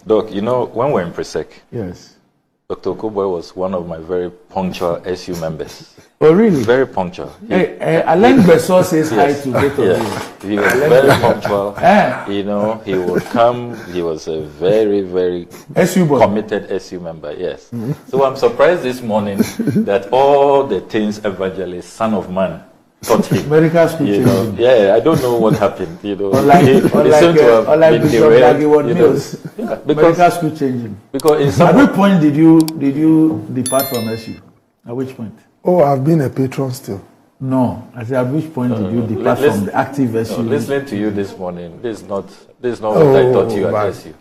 Doc, you know, when we're in Presec, Yes. Dr. Okudzeto was one of my very punctual SU members. Oh, really? Very punctual. Alain Besson says hi to both of you. He was very punctual. You know, he would come. He was a very, very committed SU member. Yes. So I'm surprised this morning that all the things evangelist, son of man, taught him. Medical school changing. Yeah, I don't know what happened. You know, unlike Bishop Dagiwod Mills. Yeah, medical school changing. Because at which point did you depart from SU? At which point? Oh, I've been a patron still. No, I said, at which point did you depart from the active SU? Listening to you this morning, this is not what I thought you at SU.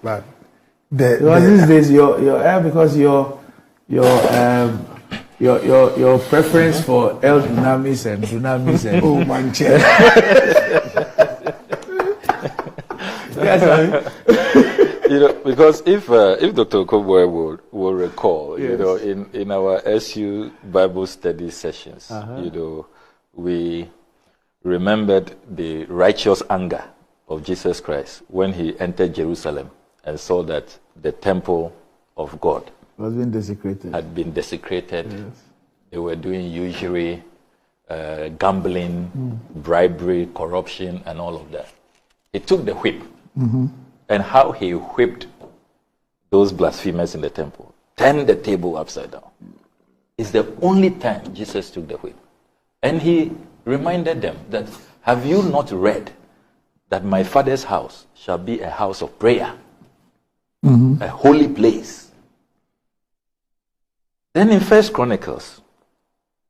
Because these days your preference for El Dunamis and Dunamis and oh man, you know, because if Dr. Okudzeto will recall, yes, you know, in our SU Bible study sessions, you know, we remembered the righteous anger of Jesus Christ when he entered Jerusalem and saw that the temple of God had been desecrated. Yes. They were doing usury, gambling, bribery, corruption, and all of that. He took the whip. And how he whipped those blasphemers in the temple, turned the table upside down. It's the only time Jesus took the whip. And he reminded them that, have you not read that my Father's house shall be a house of prayer, a holy place? Then in 1 Chronicles,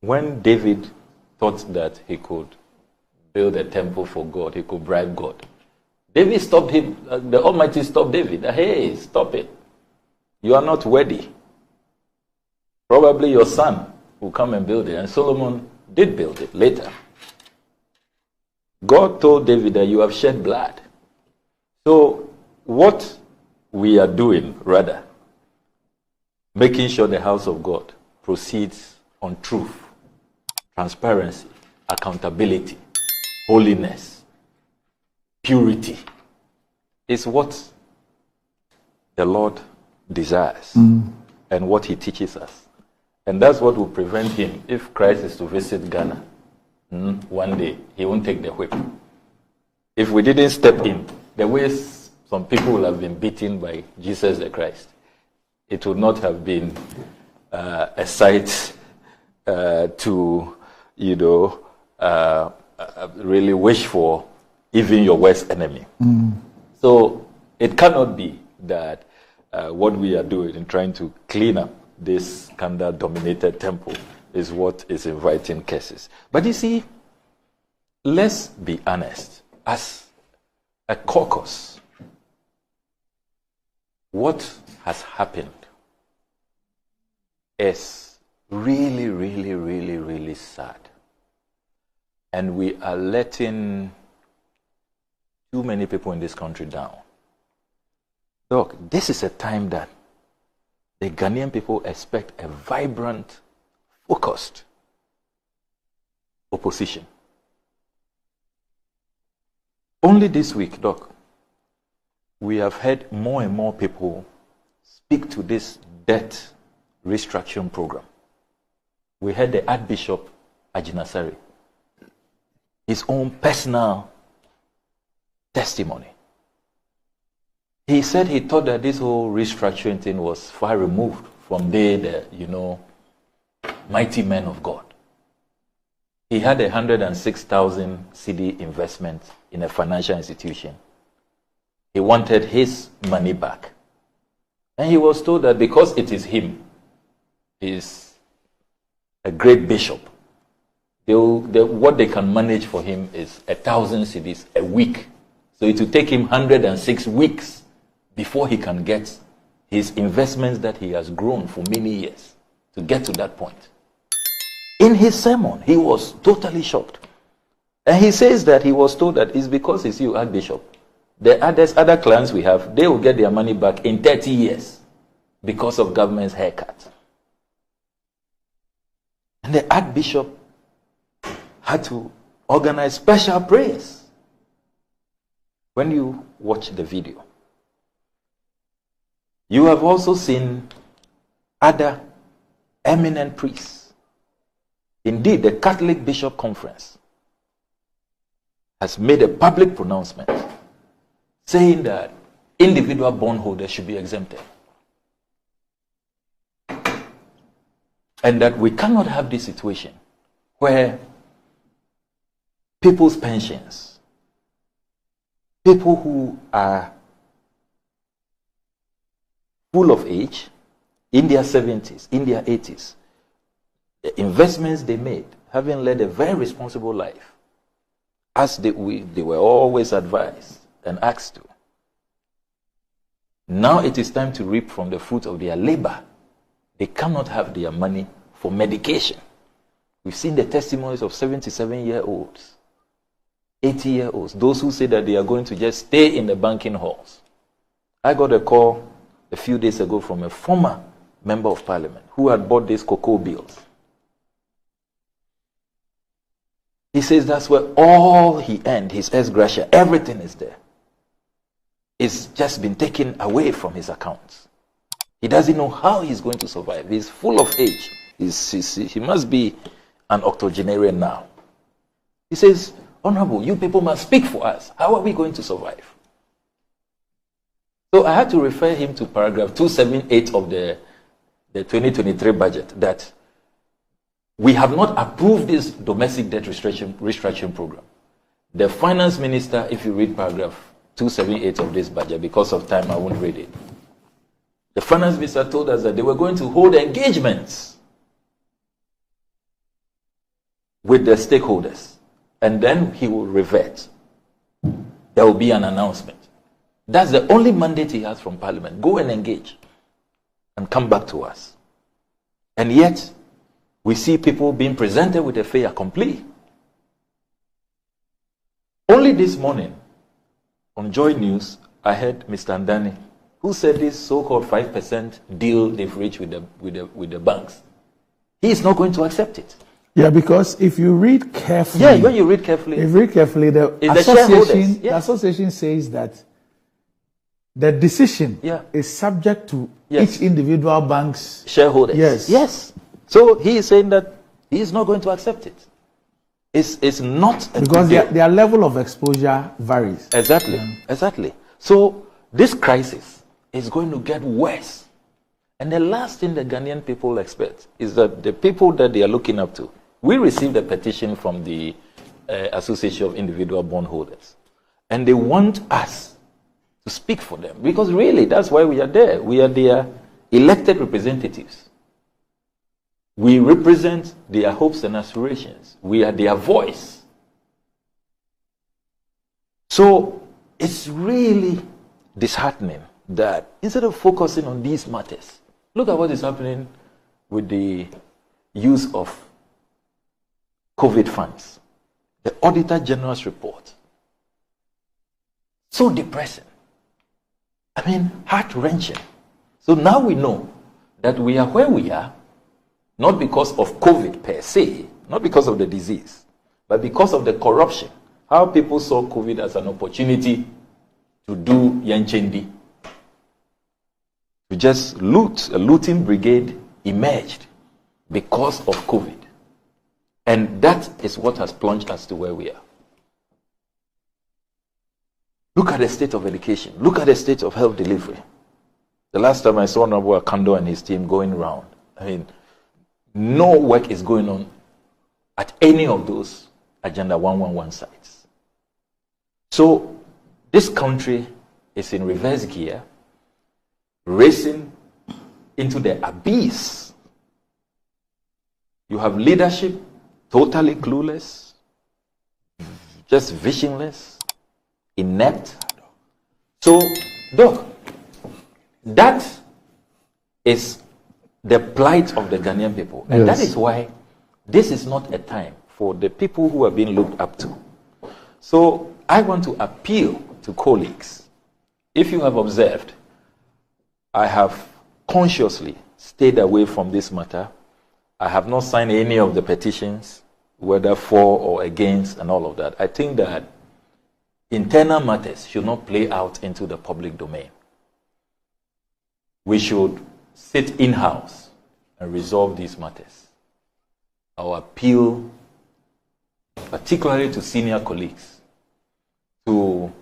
when David thought that he could build a temple for God, he could bribe God, David stopped him. The Almighty stopped David. Hey, stop it. You are not worthy. Probably your son will come and build it. And Solomon did build it later. God told David that you have shed blood. So what we are doing, rather, making sure the house of God proceeds on truth, transparency, accountability, holiness, purity, is what the Lord desires and what he teaches us. And that's what will prevent him, if Christ is to visit Ghana one day, he won't take the whip. If we didn't step in, the way some people will have been beaten by Jesus the Christ, it would not have been a sight to, you know, really wish for even your worst enemy. So it cannot be that what we are doing in trying to clean up this Kanda-dominated temple is what is inviting curses. But you see, let's be honest. As a caucus, what has happened is really, really, really, really sad. And we are letting too many people in this country down. Look, this is a time that the Ghanaian people expect a vibrant, focused opposition. Only this week, Doc, we have heard more and more people speak to this debt restructuring program. We heard the Archbishop Ajinasari, his own personal testimony. He said he thought that this whole restructuring thing was far removed from the mighty men of God. He had 106,000 CD investment in a financial institution. He wanted his money back. And he was told that because it is him, he's a great bishop, what they can manage for him is 1,000 CDs a week. So it will take him 106 weeks before he can get his investments that he has grown for many years to get to that point. In his sermon, he was totally shocked. And he says that he was told that it's because it's you, Archbishop. The other clients we have, they will get their money back in 30 years because of government's haircut. And the Archbishop had to organize special prayers. When you watch the video, You have also seen other eminent priests. Indeed, the Catholic Bishop Conference has made a public pronouncement saying that individual bondholders should be exempted. And that we cannot have this situation where people's pensions, people who are full of age, in their 70s, in their 80s, the investments they made, having led a very responsible life, as they were always advised and asked to. Now it is time to reap from the fruit of their labor. They cannot have their money for medication. We've seen the testimonies of 77-year-olds, 80-year-olds, those who say that they are going to just stay in the banking halls. I got a call a few days ago from a former member of parliament who had bought these cocoa bills. He says that's where all he earned, his ex gratia, everything is there. It's just been taken away from his accounts. He doesn't know how he's going to survive. He's full of age. He must be an octogenarian now. He says, Honorable, you people must speak for us. How are we going to survive? So I had to refer him to paragraph 278 of the 2023 budget, that we have not approved this domestic debt restructuring program. The finance minister, if you read paragraph 278 of this budget, because of time I won't read it. The finance minister told us that they were going to hold engagements with the stakeholders, and then he will revert. There will be an announcement. That's the only mandate he has from Parliament. Go and engage and come back to us. And yet, we see people being presented with a fait accompli. Only this morning, on Joy News, I heard Mr. Andani, who said this so-called 5% deal they've reached with the banks. He is not going to accept it. Yeah, because if you read carefully... Yeah, when you read carefully... If you read carefully, the association says that the decision is subject to each individual bank's... shareholders. Yes. Yes. So he is saying that he is not going to accept it. It's not... Because their level of exposure varies. Exactly. Exactly. So this crisis is going to get worse. And the last thing the Ghanaian people expect is that the people that they are looking up to... We received a petition from the Association of Individual Bondholders. And they want us to speak for them. Because really, that's why we are there. We are their elected representatives. We represent their hopes and aspirations. We are their voice. So it's really disheartening that instead of focusing on these matters, look at what is happening with the use of COVID funds. The Auditor General's report. So depressing. I mean, heart-wrenching. So now we know that we are where we are, not because of COVID per se, not because of the disease, but because of the corruption. How people saw COVID as an opportunity to do yanchendi, to just loot. A looting brigade emerged because of COVID. And that is what has plunged us to where we are. Look at the state of education. Look at the state of health delivery. The last time I saw Honorable Akando and his team going around, I mean, no work is going on at any of those Agenda 111 sites. So this country is in reverse gear, racing into the abyss. You have leadership totally clueless, just visionless, inept. So, Doc, that is the plight of the Ghanaian people. And that is why this is not a time for the people who are being looked up to. So, I want to appeal to colleagues. If you have observed, I have consciously stayed away from this matter. I have not signed any of the petitions, whether for or against and all of that. I think that internal matters should not play out into the public domain. we should sit in-house and resolve these matters. Our appeal, particularly to senior colleagues, to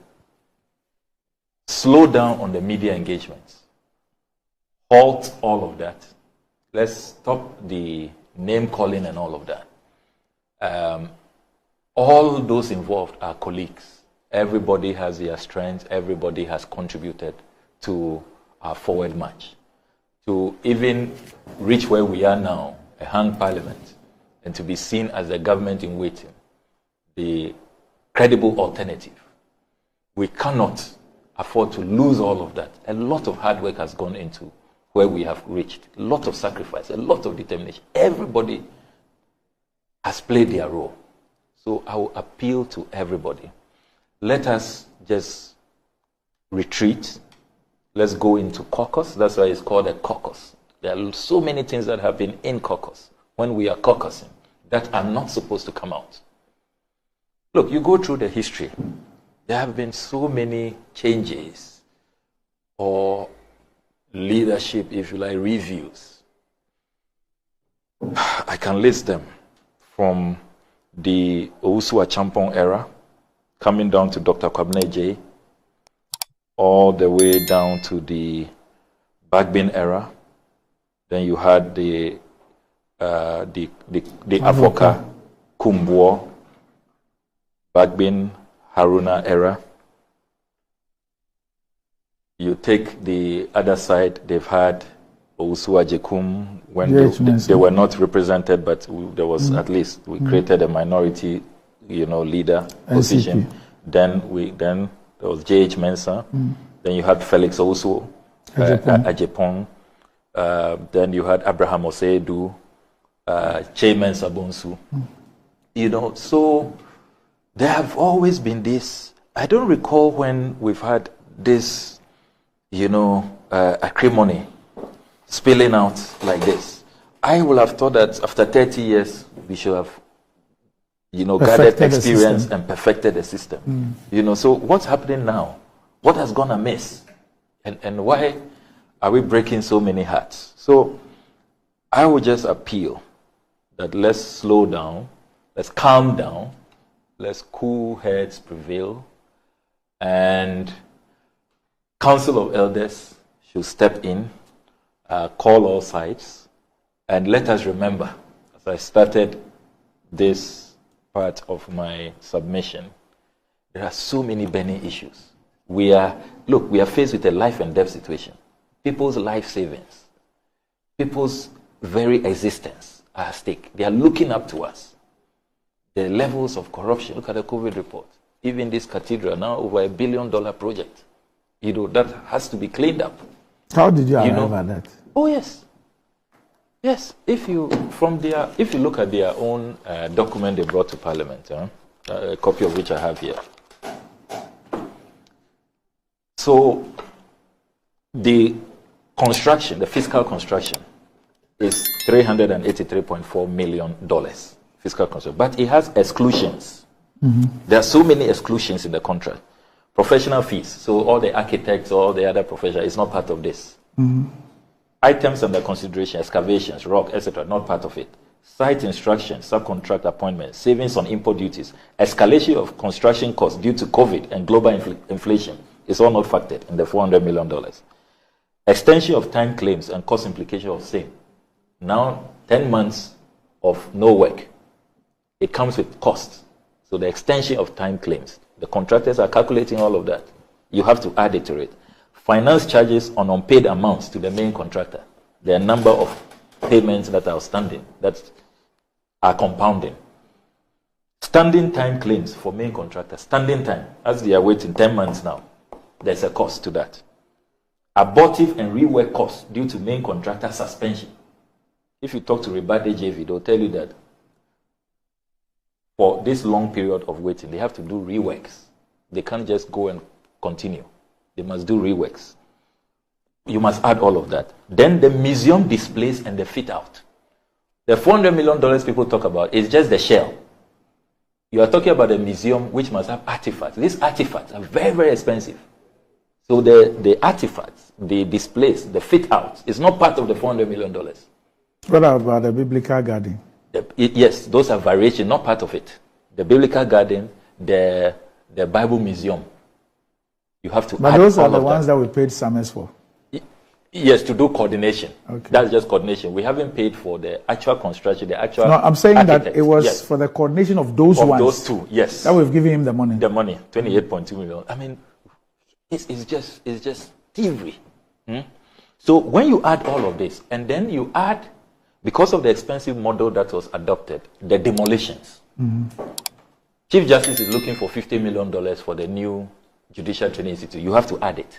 slow down on the media engagements, halt all of that. Let's stop the name calling and all of that. All those involved are colleagues. Everybody has their strengths. Everybody has contributed to our forward march. To even reach where we are now, a hung parliament, and to be seen as the government in waiting, the credible alternative. We cannot afford to lose all of that. A lot of hard work has gone into where we have reached. A lot of sacrifice, a lot of determination. Everybody has played their role. So I will appeal to everybody. Let us just retreat. Let's go into caucus. That's why it's called a caucus. There are so many things that have been in caucus when we are caucusing that are not supposed to come out. Look, you go through the history. There have been so many changes or leadership, if you like, reviews. I can list them from the Owusu Achampong era, coming down to Dr. Kwabena J, all the way down to the Bagbin era. Then you had the Avoka, Kumbuo, Bagbin, Haruna era. You take the other side, they've had Owusu Ajekum, when they were not represented, but there was at least, we created a minority, leader position. Then there was J.H. Mensah. Then you had Felix Owusu Ajepong. Then you had Abraham Osedu, Che Mensah Bonsu. So there have always been this. I don't recall when we've had this, acrimony spilling out like this. I would have thought that after 30 years, we should have, gathered experience and perfected the system. So what's happening now? What has gone amiss? And why are we breaking so many hearts? So I would just appeal that let's slow down, let's calm down, let's cool heads prevail, and Council of Elders should step in, call all sides, and let us remember, as I started this part of my submission, there are so many burning issues. We are faced with a life and death situation. People's life savings, people's very existence are at stake. They are looking up to us. The levels of corruption, look at the COVID report. Even this cathedral, now over $1 billion project, that has to be cleaned up. How did you arrive at that? Oh, yes. Yes, if you look at their own document they brought to Parliament, a copy of which I have here. So the construction, the fiscal construction, is $383.4 million fiscal construction, but it has exclusions. There are so many exclusions in the contract. Professional fees, so all the architects, all the other professionals, is not part of this. Items under consideration, excavations, rock, etc., not part of it. Site instruction, subcontract appointments, savings on import duties, escalation of construction costs due to COVID and global inflation is all not factored in the $400 million. Extension of time claims and cost implication of same. Now, 10 months of no work. It comes with costs. So the extension of time claims. The contractors are calculating all of that. You have to add it to it. Finance charges on unpaid amounts to the main contractor. There are a number of payments that are outstanding, that are compounding. Standing time claims for main contractor. Standing time, as they are waiting 10 months now, there's a cost to that. Abortive and rework costs due to main contractor suspension. If you talk to Ribade JV, they'll tell you that for this long period of waiting, they have to do reworks. They can't just go and continue. They must do reworks. You must add all of that. Then the museum displays and the fit out. The $400 million people talk about is just the shell. You are talking about a museum which must have artifacts. These artifacts are very, very expensive. So the artifacts, the displays, the fit out is not part of the $400 million. What about the biblical garden? Yes, those are variation, not part of it. The biblical garden, the Bible museum. You have to but add those are all the of ones that we paid summers for. Yes, to do coordination. Okay. That's just coordination. We haven't paid for the actual construction, the actual. No, I'm saying architect. that it was yes. for the coordination of those of ones. Those two, yes. That we've given him the money. The money, 28.2 million. I mean, it's just thievery. So when you add all of this, and then you add, because of the expensive model that was adopted, the demolitions. Chief Justice is looking for $50 million for the new Judicial Training Institute. You have to add it.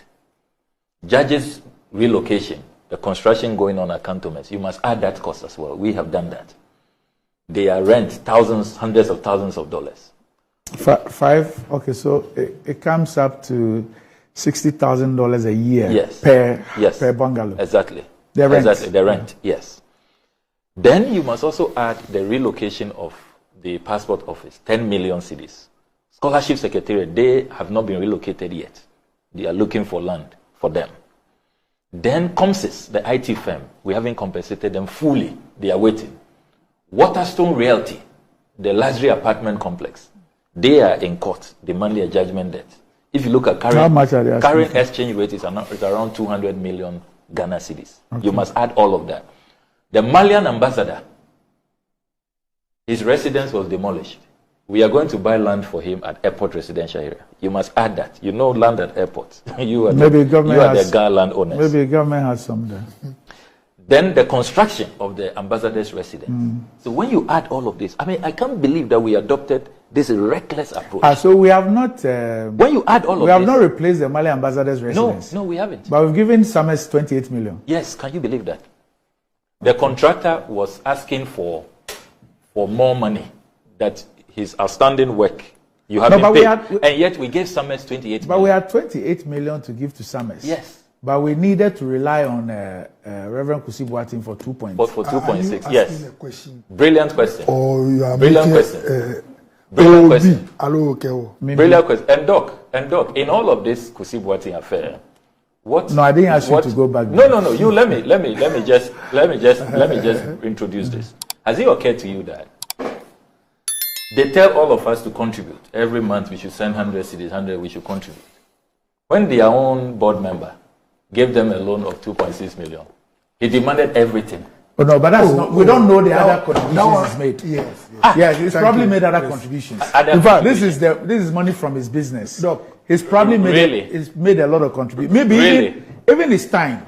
Judges relocation, the construction going on at cantonments, you must add that cost as well. We have done that. They are rent thousands, hundreds of thousands of dollars. Okay, so it comes up to $60,000 a year per bungalow. Exactly. The rent. Exactly, the rent, yes. Then you must also add the relocation of the passport office, 10 million cedis. Scholarship Secretariat, they have not been relocated yet. They are looking for land for them. Then COMSIS, the IT firm, we haven't compensated them fully. They are waiting. Waterstone Realty, the luxury apartment complex, they are in court demanding a judgment debt. If you look at current exchange rate is around 200 million Ghana cedis. Okay. You must add all of that. The Malian ambassador, his residence was demolished. We are going to buy land for him at airport residential area. You must add that. You know land at airports. you are the Ghana land owners. Maybe the government has some there. Then the construction of the ambassador's residence. So when you add all of this, I mean, I can't believe that we adopted this reckless approach. So we have not... when you add all of this... We have not replaced the Mali ambassador's residence. No, we haven't. But we've given Summers 28 million. Yes, can you believe that? The contractor was asking for more money, that his outstanding work you haven't paid. And yet we gave Summers 28 million. But we had 28 million to give to Summers. Yes. But we needed to rely on Reverend Kusi Boateng for 2.6. For 2.6, yes. Question? Brilliant question. Or you are brilliant making, question. Brilliant question. Okay. Brilliant question. And Doc, in all of this Kusi Boateng affair, what? No, I didn't ask you to go back. No. You let me just introduce this. Has it occurred to you that they tell all of us to contribute every month? We should send 100 cedis, 100. We should contribute. When their own board member gave them a loan of 2.6 million, he demanded everything. Oh no, but that's not. We don't know the other contributions he's made. Yes, he's probably made other contributions. In fact, this is money from his business. No, he's probably made a lot of contributions. Maybe even his time,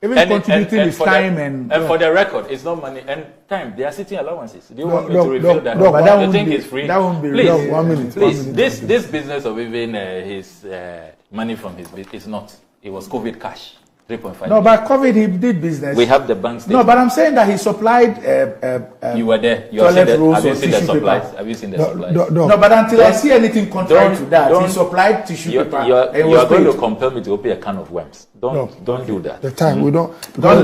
contributing his time and for the record, it's not money and time. They are sitting allowances. Do you want me to reveal that? No, but that the thing is free. That won't be please, real. 1 minute. Please, this business of even his money from his business is not. It was COVID cash. 3.5 No, but COVID, he did business. We have the bank statement. No, but I'm saying that he supplied you were there. Have you seen the supplies? Have you seen the supplies? No, but until I see anything contrary to that, he supplied tissue paper. You are going to compel me to open a can of worms. Don't do that. The time we don't. Don't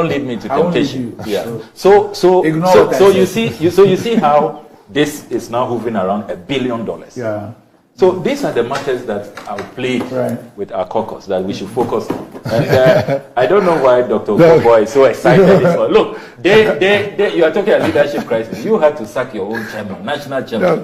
lead me to temptation. Yeah. So you see how this is now hovering around $1 billion. Yeah. So these are the matters that I'll plead with our caucus that we should focus on. And I don't know why Dr. Okoboy is so excited. Look, you are talking about leadership crisis. You had to sack your own chairman, national chairman.